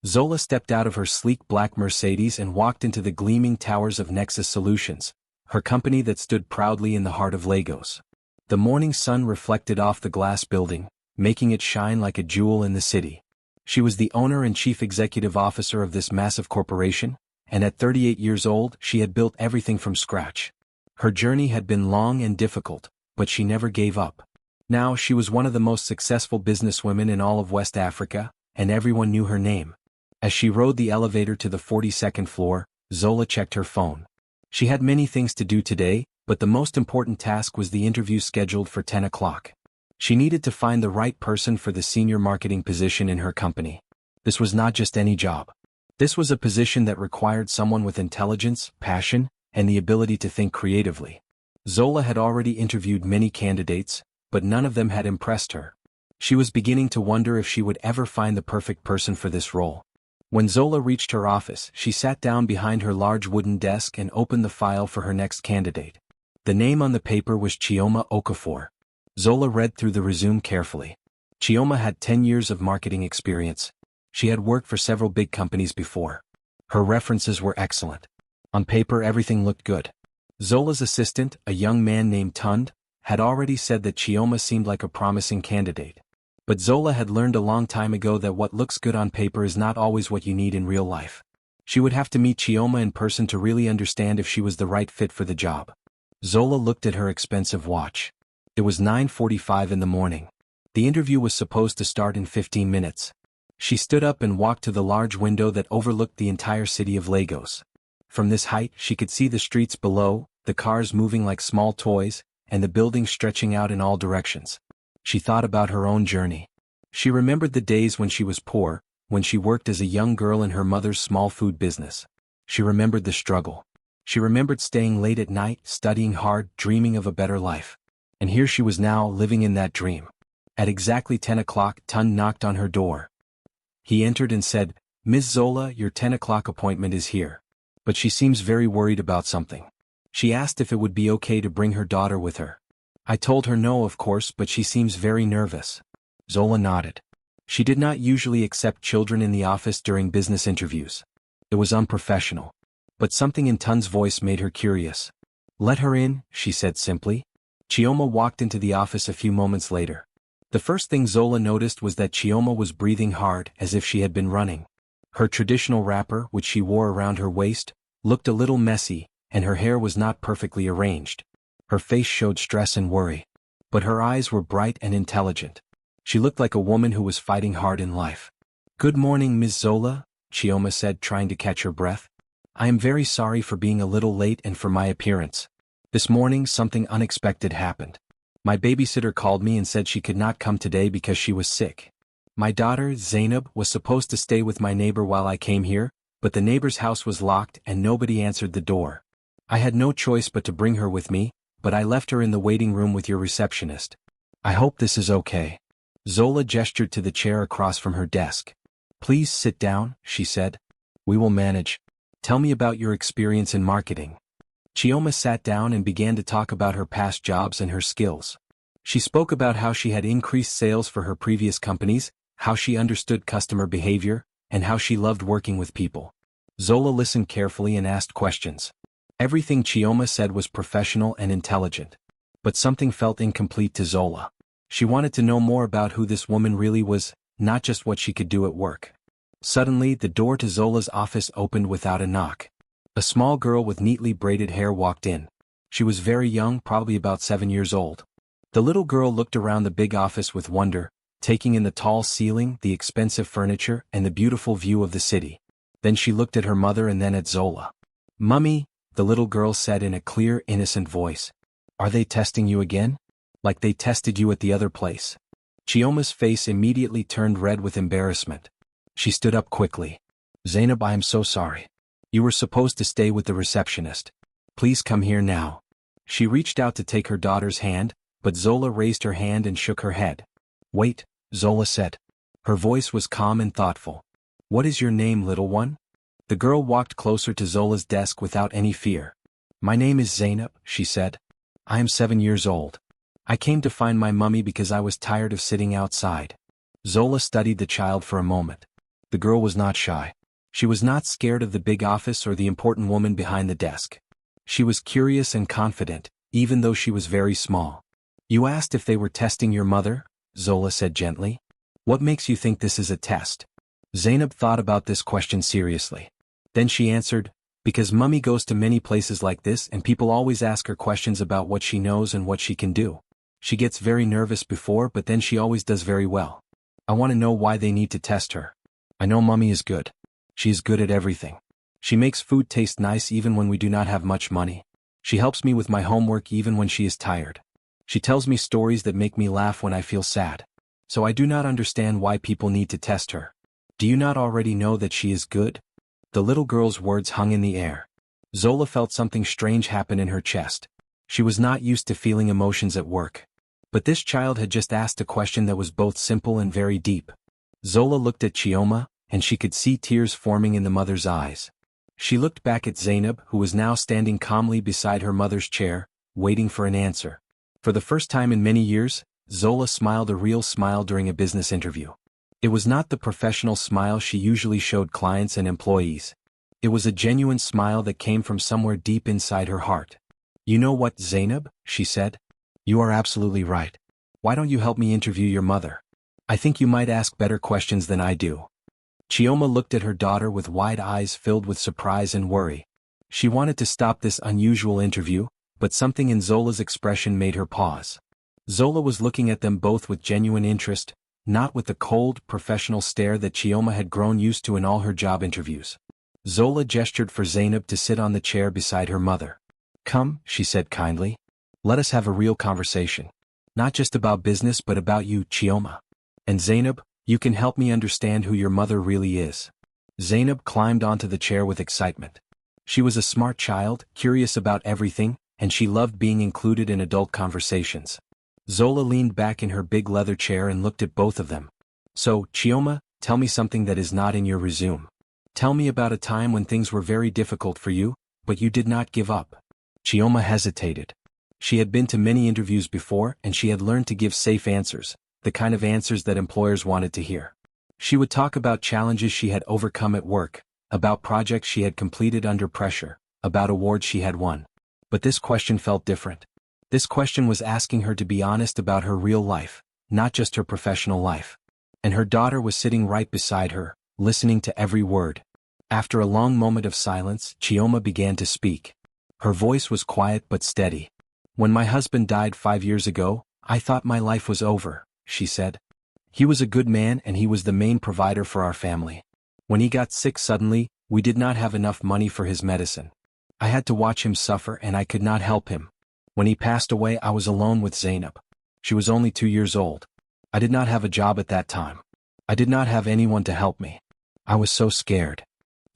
Zola stepped out of her sleek black Mercedes and walked into the gleaming towers of Nexus Solutions, her company that stood proudly in the heart of Lagos. The morning sun reflected off the glass building, making it shine like a jewel in the city. She was the owner and chief executive officer of this massive corporation, and at 38 years old she had built everything from scratch. Her journey had been long and difficult, but she never gave up. Now she was one of the most successful businesswomen in all of West Africa, and everyone knew her name. As she rode the elevator to the 42nd floor, Zola checked her phone. She had many things to do today, but the most important task was the interview scheduled for 10 o'clock. She needed to find the right person for the senior marketing position in her company. This was not just any job. This was a position that required someone with intelligence, passion, and the ability to think creatively. Zola had already interviewed many candidates, but none of them had impressed her. She was beginning to wonder if she would ever find the perfect person for this role. When Zola reached her office, she sat down behind her large wooden desk and opened the file for her next candidate. The name on the paper was Chioma Okafor. Zola read through the resume carefully. Chioma had 10 years of marketing experience. She had worked for several big companies before. Her references were excellent. On paper everything looked good. Zola's assistant, a young man named Tund, had already said that Chioma seemed like a promising candidate. But Zola had learned a long time ago that what looks good on paper is not always what you need in real life. She would have to meet Chioma in person to really understand if she was the right fit for the job. Zola looked at her expensive watch. It was 9:45 in the morning. The interview was supposed to start in 15 minutes. She stood up and walked to the large window that overlooked the entire city of Lagos. From this height she could see the streets below, the cars moving like small toys, and the buildings stretching out in all directions. She thought about her own journey. She remembered the days when she was poor, when she worked as a young girl in her mother's small food business. She remembered the struggle. She remembered staying late at night, studying hard, dreaming of a better life. And here she was now, living in that dream. At exactly 10 o'clock, Tund knocked on her door. He entered and said, "Ms. Zola, your 10 o'clock appointment is here. But she seems very worried about something. She asked if it would be okay to bring her daughter with her. I told her no, of course, but she seems very nervous." Zola nodded. She did not usually accept children in the office during business interviews. It was unprofessional. But something in Tund's voice made her curious. "Let her in," she said simply. Chioma walked into the office a few moments later. The first thing Zola noticed was that Chioma was breathing hard, as if she had been running. Her traditional wrapper, which she wore around her waist, looked a little messy, and her hair was not perfectly arranged. Her face showed stress and worry. But her eyes were bright and intelligent. She looked like a woman who was fighting hard in life. "Good morning, Ms. Zola," Chioma said, trying to catch her breath. "I am very sorry for being a little late and for my appearance. This morning something unexpected happened. My babysitter called me and said she could not come today because she was sick. My daughter, Zainab, was supposed to stay with my neighbor while I came here, but the neighbor's house was locked and nobody answered the door. I had no choice but to bring her with me, but I left her in the waiting room with your receptionist. I hope this is okay." Zola gestured to the chair across from her desk. "Please sit down," she said. "We will manage. Tell me about your experience in marketing." Chioma sat down and began to talk about her past jobs and her skills. She spoke about how she had increased sales for her previous companies, how she understood customer behavior, and how she loved working with people. Zola listened carefully and asked questions. Everything Chioma said was professional and intelligent. But something felt incomplete to Zola. She wanted to know more about who this woman really was, not just what she could do at work. Suddenly, the door to Zola's office opened without a knock. A small girl with neatly braided hair walked in. She was very young, probably about 7 years old. The little girl looked around the big office with wonder, taking in the tall ceiling, the expensive furniture, and the beautiful view of the city. Then she looked at her mother and then at Zola. "Mummy," the little girl said in a clear, innocent voice. "Are they testing you again? Like they tested you at the other place?" Chioma's face immediately turned red with embarrassment. She stood up quickly. "Zainab, I am so sorry. You were supposed to stay with the receptionist. Please come here now." She reached out to take her daughter's hand, but Zola raised her hand and shook her head. "Wait," Zola said. Her voice was calm and thoughtful. "What is your name, little one?" The girl walked closer to Zola's desk without any fear. "My name is Zainab," she said. "I am 7 years old. I came to find my mummy because I was tired of sitting outside." Zola studied the child for a moment. The girl was not shy. She was not scared of the big office or the important woman behind the desk. She was curious and confident, even though she was very small. You asked if they were testing your mother? Zola said gently. What makes you think this is a test? Zainab thought about this question seriously. Then she answered, because Mummy goes to many places like this and people always ask her questions about what she knows and what she can do. She gets very nervous before, but then she always does very well. I want to know why they need to test her. I know Mummy is good. She is good at everything. She makes food taste nice even when we do not have much money. She helps me with my homework even when she is tired. She tells me stories that make me laugh when I feel sad. So I do not understand why people need to test her. Do you not already know that she is good? The little girl's words hung in the air. Zola felt something strange happen in her chest. She was not used to feeling emotions at work. But this child had just asked a question that was both simple and very deep. Zola looked at Chioma, and she could see tears forming in the mother's eyes. She looked back at Zainab, who was now standing calmly beside her mother's chair, waiting for an answer. For the first time in many years, Zola smiled a real smile during a business interview. It was not the professional smile she usually showed clients and employees. It was a genuine smile that came from somewhere deep inside her heart. You know what, Zainab? She said. You are absolutely right. Why don't you help me interview your mother? I think you might ask better questions than I do. Chioma looked at her daughter with wide eyes filled with surprise and worry. She wanted to stop this unusual interview, but something in Zola's expression made her pause. Zola was looking at them both with genuine interest, not with the cold, professional stare that Chioma had grown used to in all her job interviews. Zola gestured for Zainab to sit on the chair beside her mother. Come, she said kindly. Let us have a real conversation. Not just about business but about you, Chioma. And Zainab, you can help me understand who your mother really is. Zainab climbed onto the chair with excitement. She was a smart child, curious about everything, and she loved being included in adult conversations. Zola leaned back in her big leather chair and looked at both of them. So, Chioma, tell me something that is not in your resume. Tell me about a time when things were very difficult for you, but you did not give up. Chioma hesitated. She had been to many interviews before and she had learned to give safe answers, the kind of answers that employers wanted to hear. She would talk about challenges she had overcome at work, about projects she had completed under pressure, about awards she had won. But this question felt different. This question was asking her to be honest about her real life, not just her professional life. And her daughter was sitting right beside her, listening to every word. After a long moment of silence, Chioma began to speak. Her voice was quiet but steady. When my husband died 5 years ago, I thought my life was over, she said. He was a good man and he was the main provider for our family. When he got sick suddenly, we did not have enough money for his medicine. I had to watch him suffer and I could not help him. When he passed away, I was alone with Zainab. She was only 2 years old. I did not have a job at that time. I did not have anyone to help me. I was so scared.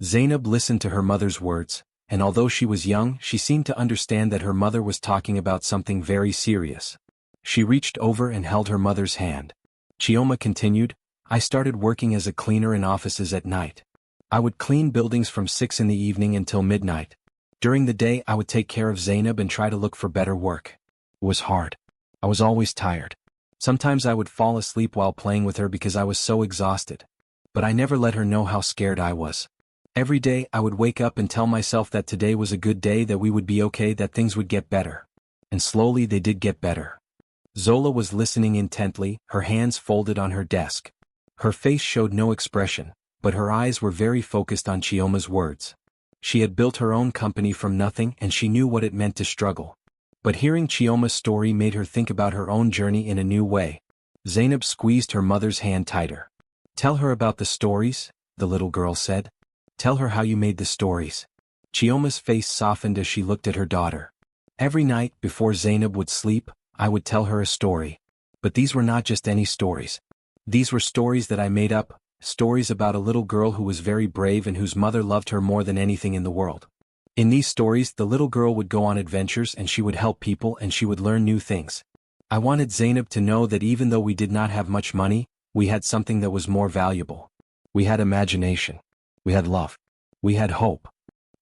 Zainab listened to her mother's words, and although she was young, she seemed to understand that her mother was talking about something very serious. She reached over and held her mother's hand. Chioma continued, I started working as a cleaner in offices at night. I would clean buildings from 6 in the evening until midnight. During the day I would take care of Zainab and try to look for better work. It was hard. I was always tired. Sometimes I would fall asleep while playing with her because I was so exhausted. But I never let her know how scared I was. Every day I would wake up and tell myself that today was a good day, that we would be okay, that things would get better. And slowly they did get better. Zola was listening intently, her hands folded on her desk. Her face showed no expression, but her eyes were very focused on Chioma's words. She had built her own company from nothing and she knew what it meant to struggle. But hearing Chioma's story made her think about her own journey in a new way. Zainab squeezed her mother's hand tighter. Tell her about the stories, the little girl said. Tell her how you made the stories. Chioma's face softened as she looked at her daughter. Every night, before Zainab would sleep, I would tell her a story. But these were not just any stories. These were stories that I made up, stories about a little girl who was very brave and whose mother loved her more than anything in the world. In these stories, the little girl would go on adventures and she would help people and she would learn new things. I wanted Zainab to know that even though we did not have much money, we had something that was more valuable. We had imagination. We had love. We had hope.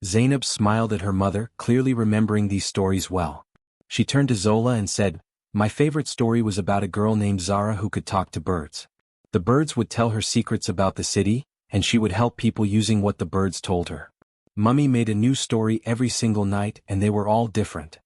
Zainab smiled at her mother, clearly remembering these stories well. She turned to Zola and said, My favorite story was about a girl named Zara who could talk to birds. The birds would tell her secrets about the city, and she would help people using what the birds told her. Mummy made a new story every single night and they were all different.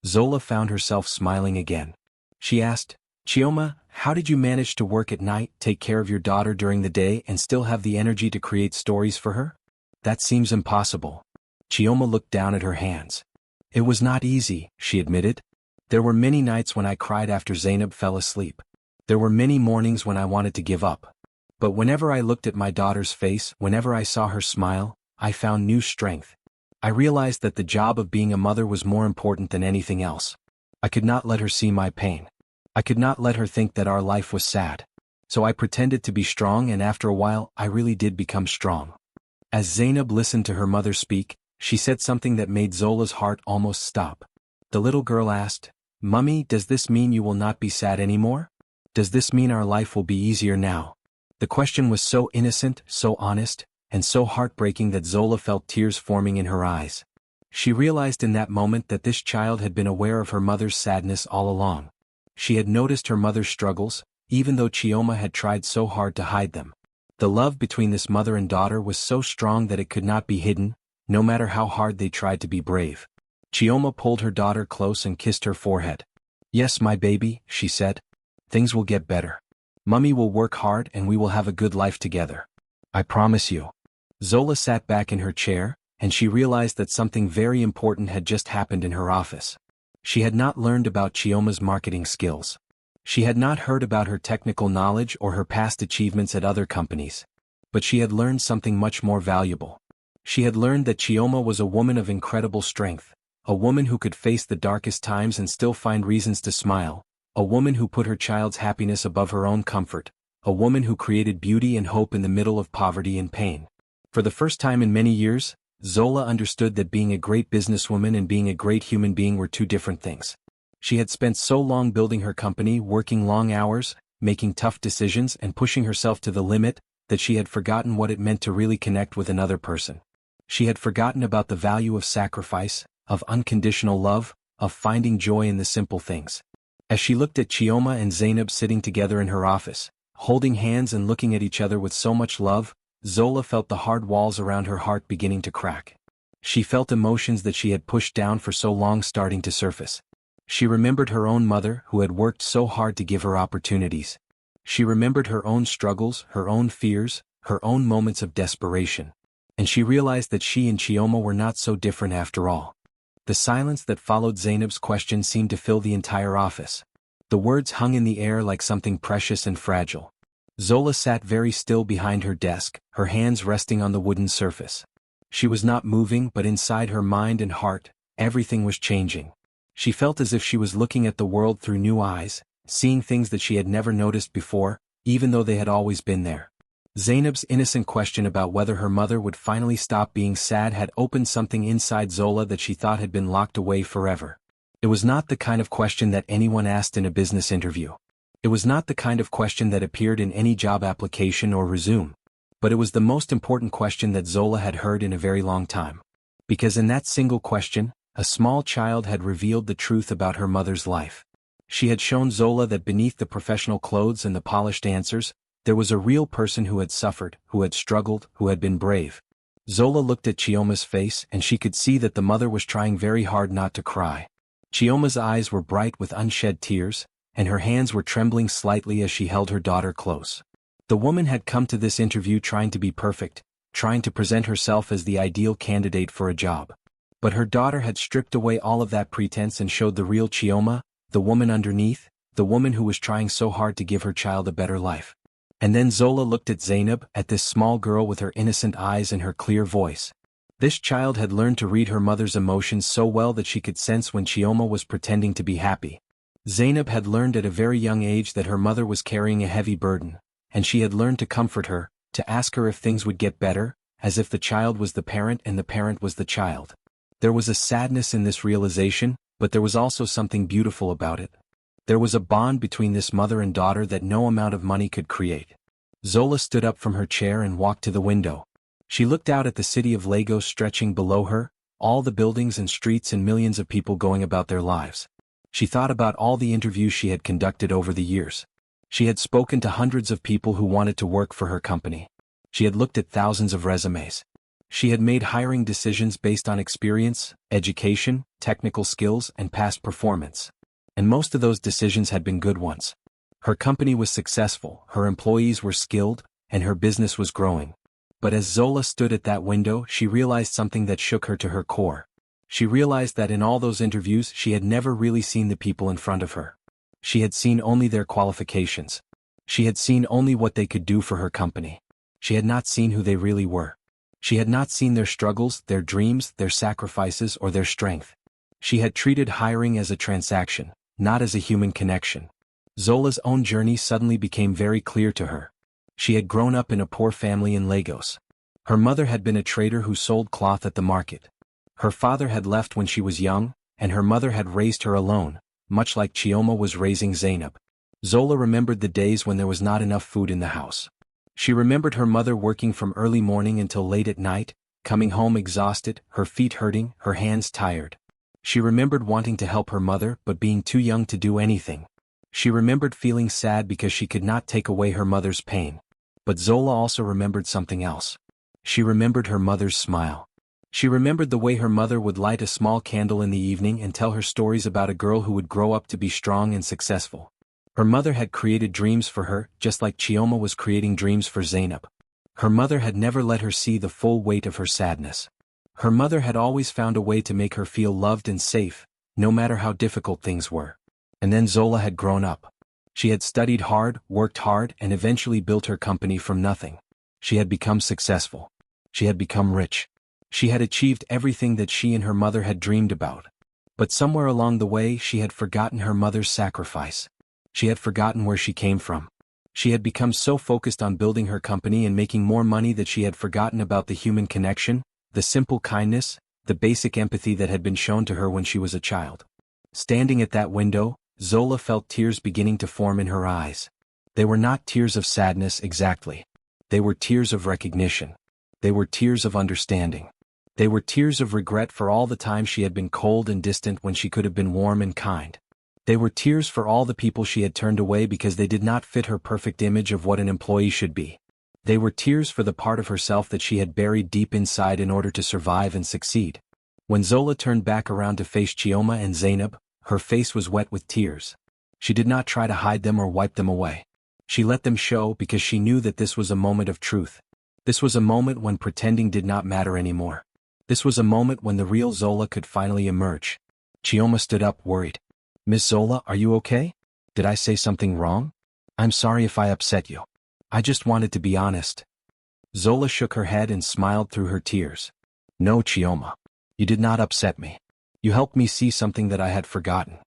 Zola found herself smiling again. She asked, Chioma, how did you manage to work at night, take care of your daughter during the day and still have the energy to create stories for her? That seems impossible. Chioma looked down at her hands. It was not easy, she admitted. There were many nights when I cried after Zainab fell asleep. There were many mornings when I wanted to give up. But whenever I looked at my daughter's face, whenever I saw her smile, I found new strength. I realized that the job of being a mother was more important than anything else. I could not let her see my pain. I could not let her think that our life was sad. So I pretended to be strong and after a while I really did become strong. As Zainab listened to her mother speak, she said something that made Zola's heart almost stop. The little girl asked, Mummy, does this mean you will not be sad anymore? Does this mean our life will be easier now? The question was so innocent, so honest, and so heartbreaking that Zola felt tears forming in her eyes. She realized in that moment that this child had been aware of her mother's sadness all along. She had noticed her mother's struggles, even though Chioma had tried so hard to hide them. The love between this mother and daughter was so strong that it could not be hidden, no matter how hard they tried to be brave. Chioma pulled her daughter close and kissed her forehead. Yes, my baby, she said. Things will get better. Mummy will work hard and we will have a good life together. I promise you. Zola sat back in her chair, and she realized that something very important had just happened in her office. She had not learned about Chioma's marketing skills. She had not heard about her technical knowledge or her past achievements at other companies. But she had learned something much more valuable. She had learned that Chioma was a woman of incredible strength, a woman who could face the darkest times and still find reasons to smile, a woman who put her child's happiness above her own comfort, a woman who created beauty and hope in the middle of poverty and pain. For the first time in many years, Zola understood that being a great businesswoman and being a great human being were two different things. She had spent so long building her company, working long hours, making tough decisions and pushing herself to the limit, that she had forgotten what it meant to really connect with another person. She had forgotten about the value of sacrifice, of unconditional love, of finding joy in the simple things. As she looked at Chioma and Zainab sitting together in her office, holding hands and looking at each other with so much love, Zola felt the hard walls around her heart beginning to crack. She felt emotions that she had pushed down for so long starting to surface. She remembered her own mother who had worked so hard to give her opportunities. She remembered her own struggles, her own fears, her own moments of desperation. And she realized that she and Chioma were not so different after all. The silence that followed Zainab's question seemed to fill the entire office. The words hung in the air like something precious and fragile. Zola sat very still behind her desk, her hands resting on the wooden surface. She was not moving, but inside her mind and heart, everything was changing. She felt as if she was looking at the world through new eyes, seeing things that she had never noticed before, even though they had always been there. Zainab's innocent question about whether her mother would finally stop being sad had opened something inside Zola that she thought had been locked away forever. It was not the kind of question that anyone asked in a business interview. It was not the kind of question that appeared in any job application or resume. But it was the most important question that Zola had heard in a very long time. Because in that single question, a small child had revealed the truth about her mother's life. She had shown Zola that beneath the professional clothes and the polished answers, there was a real person who had suffered, who had struggled, who had been brave. Zola looked at Chioma's face and she could see that the mother was trying very hard not to cry. Chioma's eyes were bright with unshed tears, and her hands were trembling slightly as she held her daughter close. The woman had come to this interview trying to be perfect, trying to present herself as the ideal candidate for a job. But her daughter had stripped away all of that pretense and showed the real Chioma, the woman underneath, the woman who was trying so hard to give her child a better life. And then Zola looked at Zainab, at this small girl with her innocent eyes and her clear voice. This child had learned to read her mother's emotions so well that she could sense when Chioma was pretending to be happy. Zainab had learned at a very young age that her mother was carrying a heavy burden, and she had learned to comfort her, to ask her if things would get better, as if the child was the parent and the parent was the child. There was a sadness in this realization, but there was also something beautiful about it. There was a bond between this mother and daughter that no amount of money could create. Zola stood up from her chair and walked to the window. She looked out at the city of Lagos stretching below her, all the buildings and streets and millions of people going about their lives. She thought about all the interviews she had conducted over the years. She had spoken to hundreds of people who wanted to work for her company. She had looked at thousands of resumes. She had made hiring decisions based on experience, education, technical skills, and past performance. And most of those decisions had been good ones. Her company was successful, her employees were skilled, and her business was growing. But as Zola stood at that window, she realized something that shook her to her core. She realized that in all those interviews she had never really seen the people in front of her. She had seen only their qualifications. She had seen only what they could do for her company. She had not seen who they really were. She had not seen their struggles, their dreams, their sacrifices, or their strength. She had treated hiring as a transaction, not as a human connection. Zola's own journey suddenly became very clear to her. She had grown up in a poor family in Lagos. Her mother had been a trader who sold cloth at the market. Her father had left when she was young, and her mother had raised her alone, much like Chioma was raising Zainab. Zola remembered the days when there was not enough food in the house. She remembered her mother working from early morning until late at night, coming home exhausted, her feet hurting, her hands tired. She remembered wanting to help her mother but being too young to do anything. She remembered feeling sad because she could not take away her mother's pain. But Zola also remembered something else. She remembered her mother's smile. She remembered the way her mother would light a small candle in the evening and tell her stories about a girl who would grow up to be strong and successful. Her mother had created dreams for her, just like Chioma was creating dreams for Zainab. Her mother had never let her see the full weight of her sadness. Her mother had always found a way to make her feel loved and safe, no matter how difficult things were. And then Zola had grown up. She had studied hard, worked hard, and eventually built her company from nothing. She had become successful. She had become rich. She had achieved everything that she and her mother had dreamed about. But somewhere along the way she had forgotten her mother's sacrifice. She had forgotten where she came from. She had become so focused on building her company and making more money that she had forgotten about the human connection, the simple kindness, the basic empathy that had been shown to her when she was a child. Standing at that window, Zola felt tears beginning to form in her eyes. They were not tears of sadness exactly. They were tears of recognition. They were tears of understanding. They were tears of regret for all the time she had been cold and distant when she could have been warm and kind. They were tears for all the people she had turned away because they did not fit her perfect image of what an employee should be. They were tears for the part of herself that she had buried deep inside in order to survive and succeed. When Zola turned back around to face Chioma and Zainab, her face was wet with tears. She did not try to hide them or wipe them away. She let them show because she knew that this was a moment of truth. This was a moment when pretending did not matter anymore. This was a moment when the real Zola could finally emerge. Chioma stood up, worried. "Miss Zola, are you okay? Did I say something wrong? I'm sorry if I upset you. I just wanted to be honest." Zola shook her head and smiled through her tears. "No, Chioma. You did not upset me. You helped me see something that I had forgotten.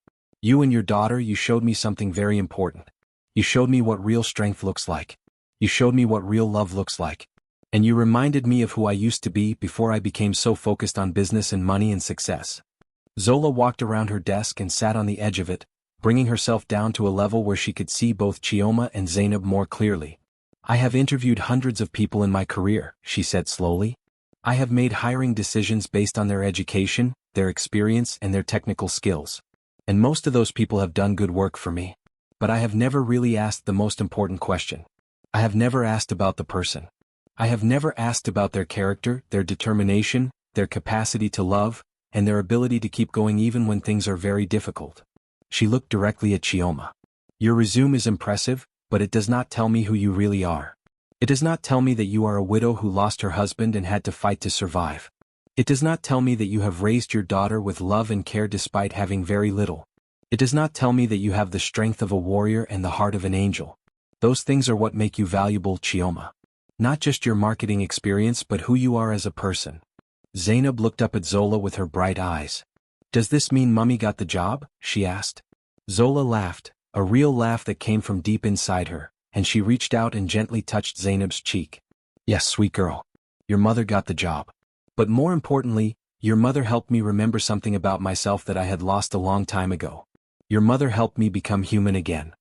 You and your daughter, you showed me something very important. You showed me what real strength looks like. You showed me what real love looks like. And you reminded me of who I used to be before I became so focused on business and money and success." Zola walked around her desk and sat on the edge of it, bringing herself down to a level where she could see both Chioma and Zainab more clearly. "I have interviewed hundreds of people in my career," she said slowly. "I have made hiring decisions based on their education, their experience, and their technical skills. And most of those people have done good work for me. But I have never really asked the most important question. I have never asked about the person. I have never asked about their character, their determination, their capacity to love, and their ability to keep going even when things are very difficult." She looked directly at Chioma. "Your resume is impressive, but it does not tell me who you really are. It does not tell me that you are a widow who lost her husband and had to fight to survive. It does not tell me that you have raised your daughter with love and care despite having very little. It does not tell me that you have the strength of a warrior and the heart of an angel. Those things are what make you valuable, Chioma. Not just your marketing experience but who you are as a person." Zainab looked up at Zola with her bright eyes. "Does this mean Mummy got the job?" she asked. Zola laughed, a real laugh that came from deep inside her, and she reached out and gently touched Zainab's cheek. "Yes, sweet girl. Your mother got the job. But more importantly, your mother helped me remember something about myself that I had lost a long time ago. Your mother helped me become human again."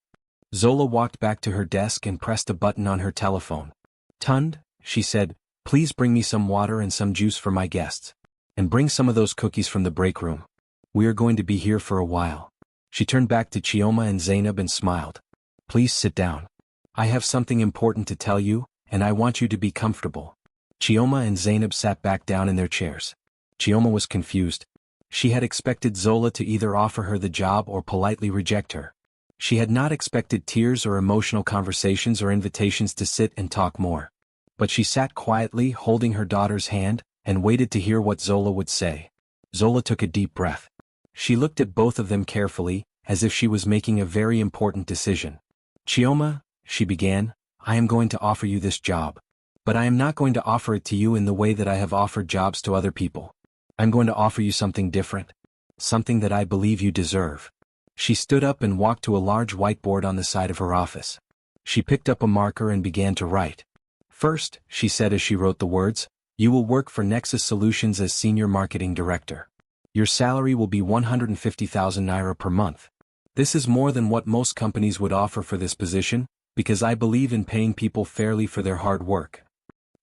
Zola walked back to her desk and pressed a button on her telephone. "Tund," she said, "please bring me some water and some juice for my guests. And bring some of those cookies from the break room. We are going to be here for a while." She turned back to Chioma and Zainab and smiled. "Please sit down. I have something important to tell you, and I want you to be comfortable." Chioma and Zainab sat back down in their chairs. Chioma was confused. She had expected Zola to either offer her the job or politely reject her. She had not expected tears or emotional conversations or invitations to sit and talk more. But she sat quietly, holding her daughter's hand, and waited to hear what Zola would say. Zola took a deep breath. She looked at both of them carefully, as if she was making a very important decision. "Chioma," she began, "I am going to offer you this job. But I am not going to offer it to you in the way that I have offered jobs to other people. I'm going to offer you something different. Something that I believe you deserve." She stood up and walked to a large whiteboard on the side of her office. She picked up a marker and began to write. "First," she said as she wrote the words, "you will work for Nexus Solutions as Senior Marketing Director. Your salary will be 150,000 naira per month. This is more than what most companies would offer for this position, because I believe in paying people fairly for their hard work."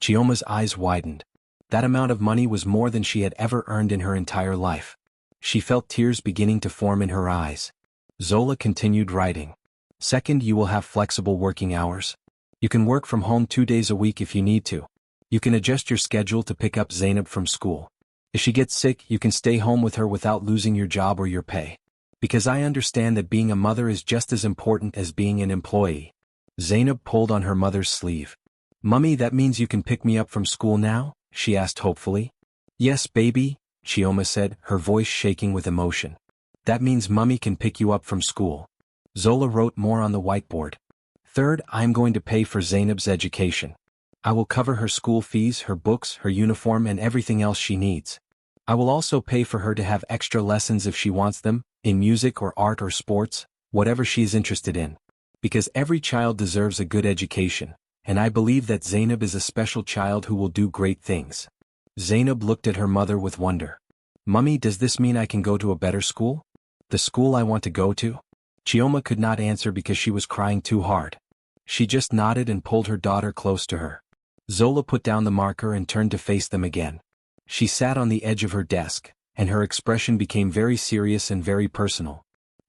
Chioma's eyes widened. That amount of money was more than she had ever earned in her entire life. She felt tears beginning to form in her eyes. Zola continued writing. "Second, you will have flexible working hours. You can work from home 2 days a week if you need to. You can adjust your schedule to pick up Zainab from school. If she gets sick, you can stay home with her without losing your job or your pay. Because I understand that being a mother is just as important as being an employee." Zainab pulled on her mother's sleeve. "Mummy, that means you can pick me up from school now?" she asked hopefully. "Yes, baby," Chioma said, her voice shaking with emotion. "That means Mummy can pick you up from school." Zola wrote more on the whiteboard. "Third, I am going to pay for Zainab's education. I will cover her school fees, her books, her uniform, and everything else she needs. I will also pay for her to have extra lessons if she wants them, in music or art or sports, whatever she is interested in. Because every child deserves a good education, and I believe that Zainab is a special child who will do great things." Zainab looked at her mother with wonder. "Mummy, does this mean I can go to a better school? The school I want to go to?" Chioma could not answer because she was crying too hard. She just nodded and pulled her daughter close to her. Zola put down the marker and turned to face them again. She sat on the edge of her desk, and her expression became very serious and very personal.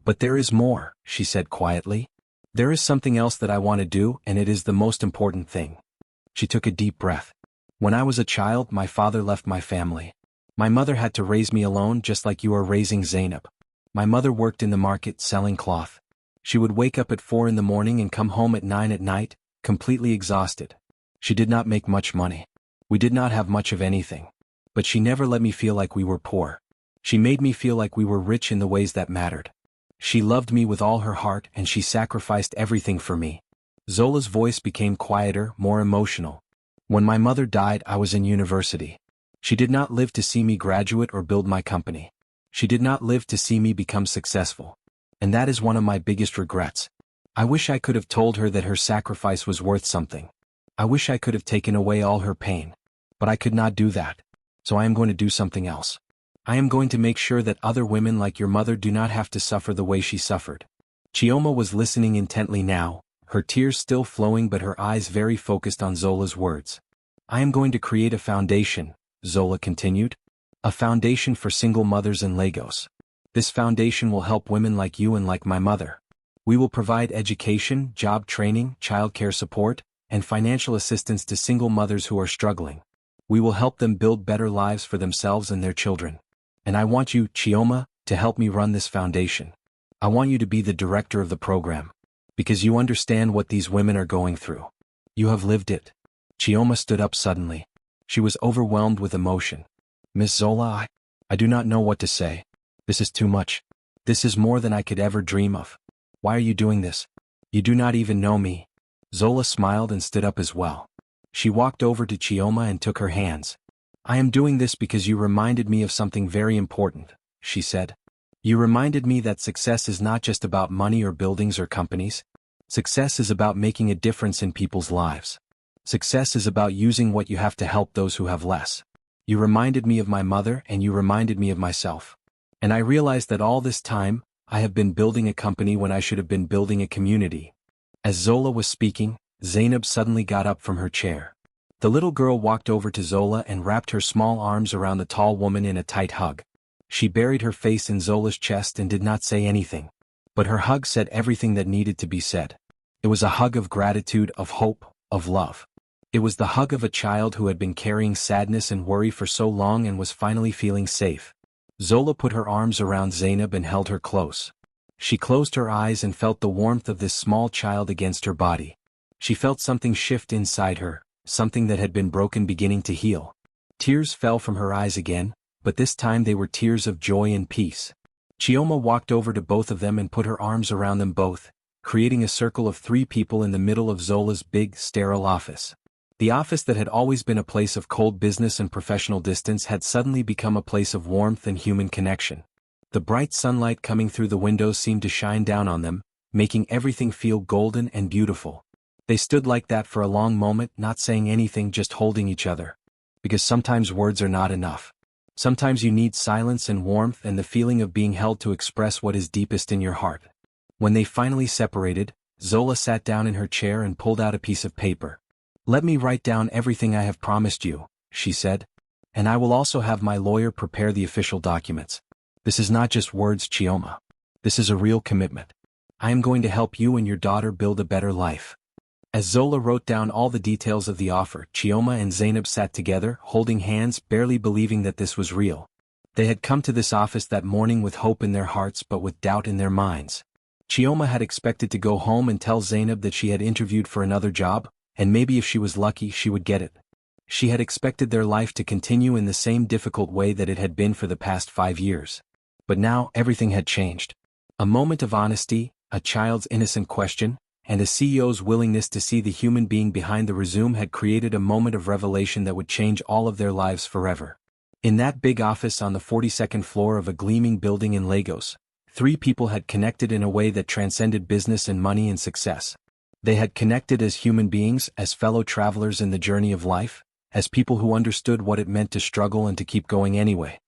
"But there is more," she said quietly. "There is something else that I want to do, and it is the most important thing." She took a deep breath. "When I was a child, my father left my family. My mother had to raise me alone just like you are raising Zainab. My mother worked in the market selling cloth. She would wake up at 4 in the morning and come home at 9 at night, completely exhausted. She did not make much money. We did not have much of anything. But she never let me feel like we were poor. She made me feel like we were rich in the ways that mattered. She loved me with all her heart and she sacrificed everything for me." Zola's voice became quieter, more emotional. "When my mother died, I was in university. She did not live to see me graduate or build my company. She did not live to see me become successful. And that is one of my biggest regrets. I wish I could have told her that her sacrifice was worth something. I wish I could have taken away all her pain. But I could not do that. So I am going to do something else. I am going to make sure that other women like your mother do not have to suffer the way she suffered." Chioma was listening intently now, her tears still flowing but her eyes very focused on Zola's words. "I am going to create a foundation," Zola continued. "A foundation for single mothers in Lagos. This foundation will help women like you and like my mother. We will provide education, job training, childcare support, and financial assistance to single mothers who are struggling. We will help them build better lives for themselves and their children. And I want you, Chioma, to help me run this foundation. I want you to be the director of the program. Because you understand what these women are going through. You have lived it." Chioma stood up suddenly. She was overwhelmed with emotion. "Miss Zola, I do not know what to say. This is too much. This is more than I could ever dream of. Why are you doing this? You do not even know me." Zola smiled and stood up as well. She walked over to Chioma and took her hands. "I am doing this because you reminded me of something very important," she said. "You reminded me that success is not just about money or buildings or companies. Success is about making a difference in people's lives. Success is about using what you have to help those who have less. You reminded me of my mother and you reminded me of myself. And I realized that all this time, I have been building a company when I should have been building a community." As Zola was speaking, Zainab suddenly got up from her chair. The little girl walked over to Zola and wrapped her small arms around the tall woman in a tight hug. She buried her face in Zola's chest and did not say anything. But her hug said everything that needed to be said. It was a hug of gratitude, of hope, of love. It was the hug of a child who had been carrying sadness and worry for so long and was finally feeling safe. Zola put her arms around Zainab and held her close. She closed her eyes and felt the warmth of this small child against her body. She felt something shift inside her, something that had been broken beginning to heal. Tears fell from her eyes again, but this time they were tears of joy and peace. Chioma walked over to both of them and put her arms around them both, creating a circle of 3 people in the middle of Zola's big, sterile office. The office that had always been a place of cold business and professional distance had suddenly become a place of warmth and human connection. The bright sunlight coming through the windows seemed to shine down on them, making everything feel golden and beautiful. They stood like that for a long moment, not saying anything, just holding each other. Because sometimes words are not enough. Sometimes you need silence and warmth and the feeling of being held to express what is deepest in your heart. When they finally separated, Zola sat down in her chair and pulled out a piece of paper. "Let me write down everything I have promised you," she said. "And I will also have my lawyer prepare the official documents. This is not just words, Chioma. This is a real commitment. I am going to help you and your daughter build a better life." As Zola wrote down all the details of the offer, Chioma and Zainab sat together, holding hands, barely believing that this was real. They had come to this office that morning with hope in their hearts but with doubt in their minds. Chioma had expected to go home and tell Zainab that she had interviewed for another job, and maybe if she was lucky she would get it. She had expected their life to continue in the same difficult way that it had been for the past 5 years. But now everything had changed. A moment of honesty, a child's innocent question, and a CEO's willingness to see the human being behind the resume had created a moment of revelation that would change all of their lives forever. In that big office on the 42nd floor of a gleaming building in Lagos, 3 people had connected in a way that transcended business and money and success. They had connected as human beings, as fellow travelers in the journey of life, as people who understood what it meant to struggle and to keep going anyway.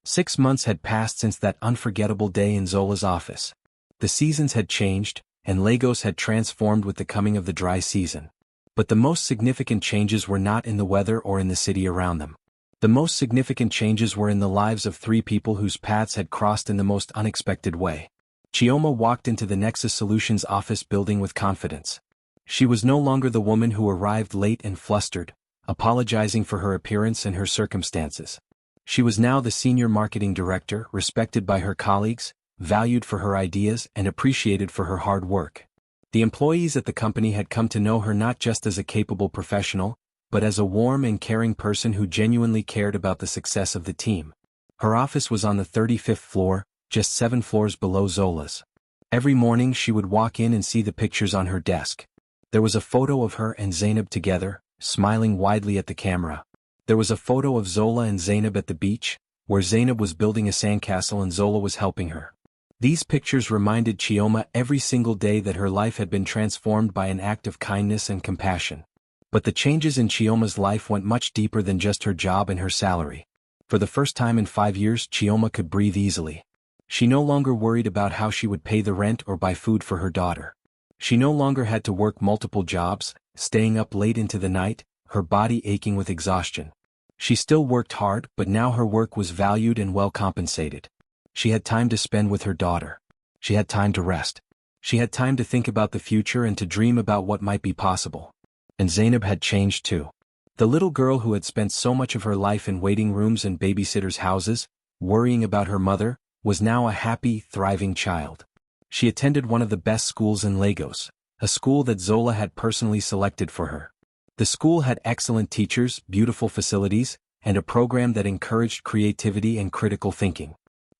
6 months had passed since that unforgettable day in Zola's office. The seasons had changed, and Lagos had transformed with the coming of the dry season. But the most significant changes were not in the weather or in the city around them. The most significant changes were in the lives of 3 people whose paths had crossed in the most unexpected way. Chioma walked into the Nexus Solutions office building with confidence. She was no longer the woman who arrived late and flustered, apologizing for her appearance and her circumstances. She was now the senior marketing director, respected by her colleagues, valued for her ideas, and appreciated for her hard work. The employees at the company had come to know her not just as a capable professional, but as a warm and caring person who genuinely cared about the success of the team. Her office was on the 35th floor, just 7 floors below Zola's. Every morning she would walk in and see the pictures on her desk. There was a photo of her and Zainab together, smiling widely at the camera. There was a photo of Zola and Zainab at the beach, where Zainab was building a sandcastle and Zola was helping her. These pictures reminded Chioma every single day that her life had been transformed by an act of kindness and compassion. But the changes in Chioma's life went much deeper than just her job and her salary. For the first time in 5 years, Chioma could breathe easily. She no longer worried about how she would pay the rent or buy food for her daughter. She no longer had to work multiple jobs, staying up late into the night, her body aching with exhaustion. She still worked hard, but now her work was valued and well compensated. She had time to spend with her daughter. She had time to rest. She had time to think about the future and to dream about what might be possible. And Zainab had changed too. The little girl who had spent so much of her life in waiting rooms and babysitters' houses, worrying about her mother, was now a happy, thriving child. She attended one of the best schools in Lagos, a school that Zola had personally selected for her. The school had excellent teachers, beautiful facilities, and a program that encouraged creativity and critical thinking.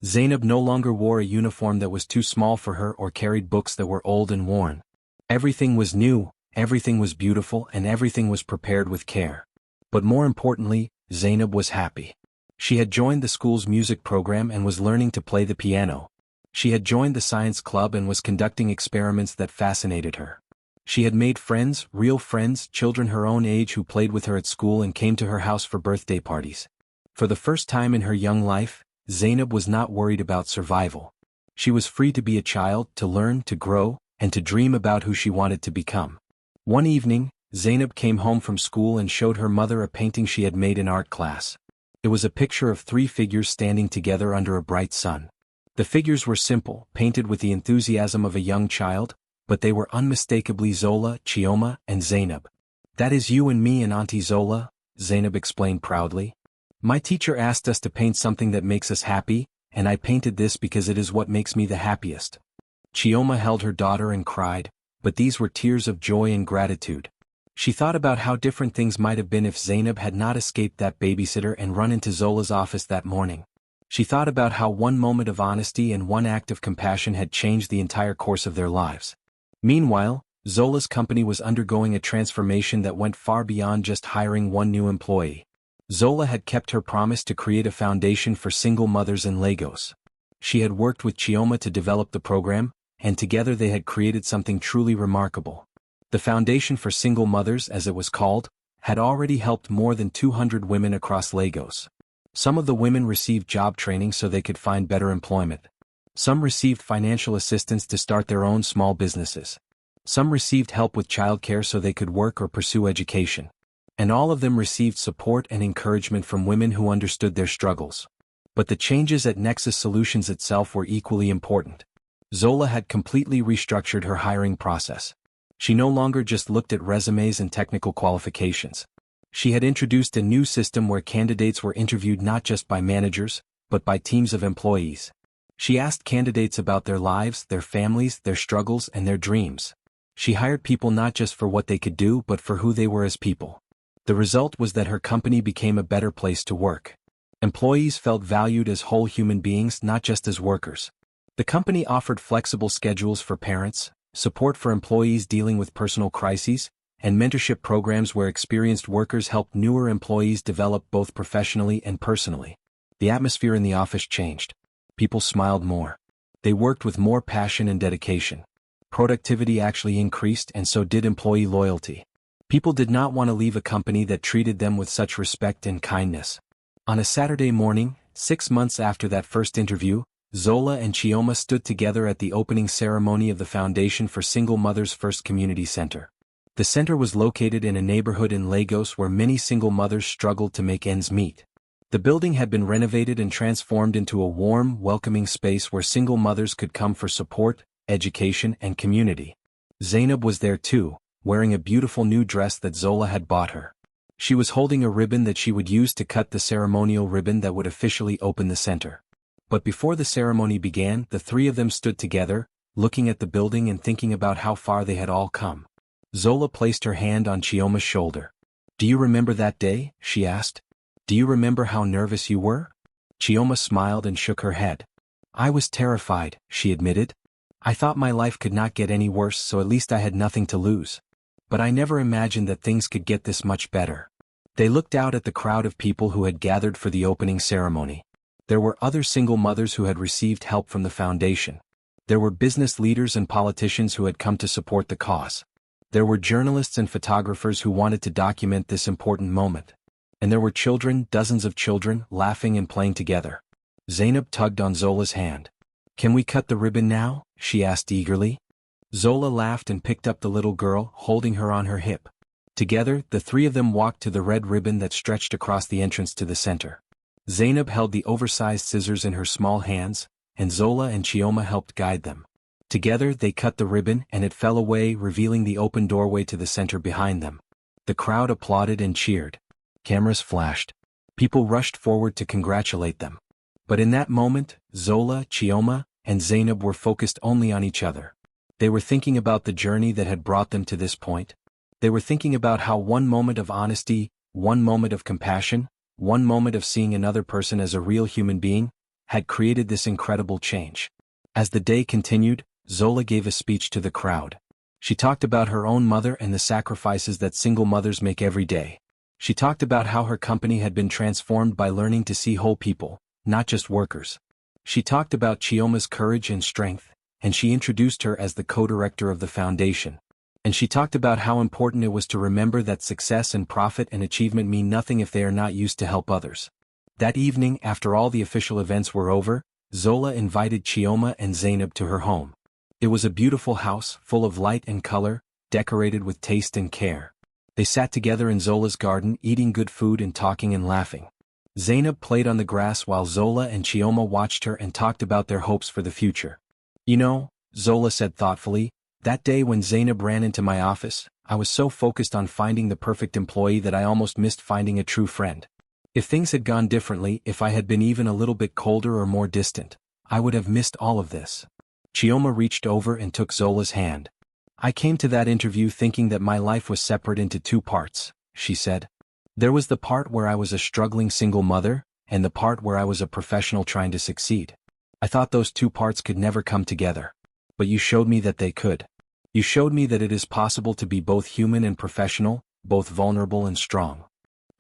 Zainab no longer wore a uniform that was too small for her or carried books that were old and worn. Everything was new, everything was beautiful, and everything was prepared with care. But more importantly, Zainab was happy. She had joined the school's music program and was learning to play the piano. She had joined the science club and was conducting experiments that fascinated her. She had made friends, real friends, children her own age who played with her at school and came to her house for birthday parties. For the first time in her young life, Zainab was not worried about survival. She was free to be a child, to learn, to grow, and to dream about who she wanted to become. One evening, Zainab came home from school and showed her mother a painting she had made in art class. It was a picture of 3 figures standing together under a bright sun. The figures were simple, painted with the enthusiasm of a young child, but they were unmistakably Zola, Chioma, and Zainab. That is you and me and Auntie Zola, Zainab explained proudly. My teacher asked us to paint something that makes us happy, and I painted this because it is what makes me the happiest. Chioma held her daughter and cried, but these were tears of joy and gratitude. She thought about how different things might have been if Zainab had not escaped that babysitter and run into Zola's office that morning. She thought about how one moment of honesty and one act of compassion had changed the entire course of their lives. Meanwhile, Zola's company was undergoing a transformation that went far beyond just hiring one new employee. Zola had kept her promise to create a foundation for single mothers in Lagos. She had worked with Chioma to develop the program, and together they had created something truly remarkable. The Foundation for Single Mothers, as it was called, had already helped more than 200 women across Lagos. Some of the women received job training so they could find better employment. Some received financial assistance to start their own small businesses. Some received help with childcare so they could work or pursue education. And all of them received support and encouragement from women who understood their struggles. But the changes at Nexus Solutions itself were equally important. Zola had completely restructured her hiring process. She no longer just looked at resumes and technical qualifications. She had introduced a new system where candidates were interviewed not just by managers, but by teams of employees. She asked candidates about their lives, their families, their struggles, and their dreams. She hired people not just for what they could do but for who they were as people. The result was that her company became a better place to work. Employees felt valued as whole human beings, not just as workers. The company offered flexible schedules for parents, support for employees dealing with personal crises, and mentorship programs where experienced workers helped newer employees develop both professionally and personally. The atmosphere in the office changed. People smiled more. They worked with more passion and dedication. Productivity actually increased, and so did employee loyalty. People did not want to leave a company that treated them with such respect and kindness. On a Saturday morning, 6 months after that first interview, Zola and Chioma stood together at the opening ceremony of the Foundation for Single Mothers First Community Center. The center was located in a neighborhood in Lagos where many single mothers struggled to make ends meet. The building had been renovated and transformed into a warm, welcoming space where single mothers could come for support, education, and community. Zainab was there too, wearing a beautiful new dress that Zola had bought her. She was holding a ribbon that she would use to cut the ceremonial ribbon that would officially open the center. But before the ceremony began, the three of them stood together, looking at the building and thinking about how far they had all come. Zola placed her hand on Chioma's shoulder. "Do you remember that day?" she asked. "Do you remember how nervous you were?" Chioma smiled and shook her head. "I was terrified," she admitted. "I thought my life could not get any worse, so at least I had nothing to lose. But I never imagined that things could get this much better." They looked out at the crowd of people who had gathered for the opening ceremony. There were other single mothers who had received help from the foundation. There were business leaders and politicians who had come to support the cause. There were journalists and photographers who wanted to document this important moment. And there were children, dozens of children, laughing and playing together. Zainab tugged on Zola's hand. "Can we cut the ribbon now?" she asked eagerly. Zola laughed and picked up the little girl, holding her on her hip. Together, the three of them walked to the red ribbon that stretched across the entrance to the center. Zainab held the oversized scissors in her small hands, and Zola and Chioma helped guide them. Together they cut the ribbon and it fell away, revealing the open doorway to the center behind them. The crowd applauded and cheered. Cameras flashed. People rushed forward to congratulate them. But in that moment, Zola, Chioma, and Zainab were focused only on each other. They were thinking about the journey that had brought them to this point. They were thinking about how one moment of honesty, one moment of compassion, one moment of seeing another person as a real human being, had created this incredible change. As the day continued, Zola gave a speech to the crowd. She talked about her own mother and the sacrifices that single mothers make every day. She talked about how her company had been transformed by learning to see whole people, not just workers. She talked about Chioma's courage and strength, and she introduced her as the co-director of the foundation. And she talked about how important it was to remember that success and profit and achievement mean nothing if they are not used to help others. That evening, after all the official events were over, Zola invited Chioma and Zainab to her home. It was a beautiful house, full of light and color, decorated with taste and care. They sat together in Zola's garden, eating good food and talking and laughing. Zainab played on the grass while Zola and Chioma watched her and talked about their hopes for the future. "You know," Zola said thoughtfully, "that day when Zainab ran into my office, I was so focused on finding the perfect employee that I almost missed finding a true friend. If things had gone differently, if I had been even a little bit colder or more distant, I would have missed all of this. Chioma reached over and took Zola's hand. I came to that interview thinking that my life was separate into two parts, she said. There was the part where I was a struggling single mother, and the part where I was a professional trying to succeed. I thought those two parts could never come together. But you showed me that they could. You showed me that it is possible to be both human and professional, both vulnerable and strong.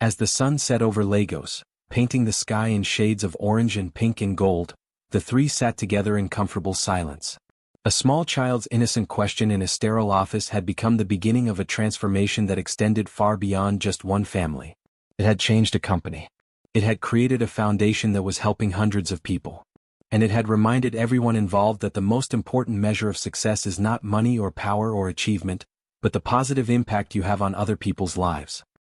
As the sun set over Lagos, painting the sky in shades of orange and pink and gold, the three sat together in comfortable silence. A small child's innocent question in a sterile office had become the beginning of a transformation that extended far beyond just one family. It had changed a company. It had created a foundation that was helping hundreds of people. And it had reminded everyone involved that the most important measure of success is not money or power or achievement, but the positive impact you have on other people's lives.